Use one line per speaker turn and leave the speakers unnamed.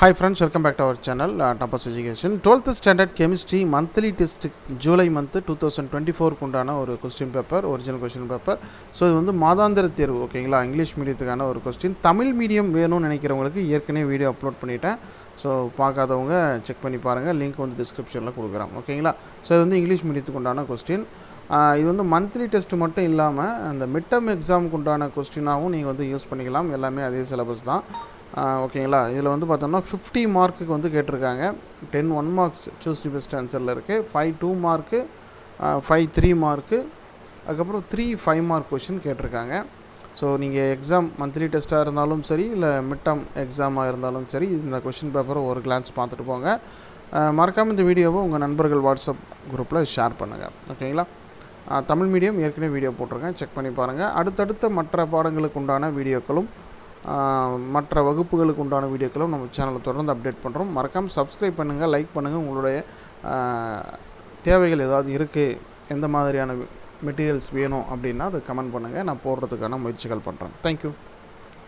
Hi friends, welcome back to our channel Tapas Education. 12th standard chemistry monthly test July month 2024 குண்டான ஒரு question paper, original question paper. So இது வந்து மாதாந்திர தேர்வு, ஓகேங்களா? English மீடியத்துக்கான ஒரு question. Tamil medium வேணும்னு நினைக்கிறவங்களுக்கு ஏற்கனவே வீடியோ அப்லோட் பண்ணிட்டேன். ஸோ பார்க்காதவங்க செக் பண்ணி பாருங்கள், லிங்க் வந்து டிஸ்கிரிப்ஷனில் கொடுக்குறேன், ஓகேங்களா? ஸோ இது வந்து இங்கிலீஷ் மீடியத்துக்கு உண்டான கொஸ்டின். இது வந்து மந்த்லி டெஸ்ட் மட்டும் இல்லாமல் அந்த மிட்டம் எக்ஸாமுக்கு உண்டான கொஸ்டினாகவும் நீங்கள் வந்து யூஸ் பண்ணிக்கலாம். எல்லாமே அதே சிலபஸ் தான், ஓகேங்களா? இதில் வந்து பார்த்தோம்னா 50 மார்க்குக்கு வந்து கேட்டிருக்காங்க. 10 1 மார்க்ஸ் சூஸ் தி பெஸ்ட் ஆன்சரில் இருக்குது, 5 2 மார்க்கு, 5 3 மார்க்கு, அதுக்கப்புறம் 3 5 மார்க் கொஸ்டின் கேட்டிருக்காங்க. ஸோ நீங்கள் எக்ஸாம் மந்த்லி டெஸ்ட்டாக இருந்தாலும் சரி, இல்லை மிட்டம் எக்ஸாமாக இருந்தாலும் சரி, இந்த கொஸ்டின் பேப்பரை ஒரு கிளான்ஸ் பார்த்துட்டு போங்க. மறக்காமல் இந்த வீடியோவை உங்கள் நண்பர்கள் வாட்ஸ்அப் குரூப்பில் ஷேர் பண்ணுங்கள், ஓகேங்களா? தமிழ் மீடியம் ஏற்கனவே வீடியோ போட்டிருக்கேன், செக் பண்ணி பாருங்கள். அடுத்தடுத்த மற்ற பாடங்களுக்கு உண்டான வீடியோக்களும் மற்ற வகுப்புகளுக்கு உண்டான வீடியோக்களும் நம்ம சேனலில் தொடர்ந்து அப்டேட் பண்ணுறோம். மறக்காமல் சப்ஸ்கிரைப் பண்ணுங்கள், லைக் பண்ணுங்கள். உங்களுடைய தேவைகள் ஏதாவது இருக்குது, எந்த மாதிரியான மெட்டீரியல்ஸ் வேணும் அப்படின்னா அதை கமெண்ட் பண்ணுங்கள், நான் போடுறதுக்கான முயற்சிகள் பண்ணுறேன். தேங்க்யூ.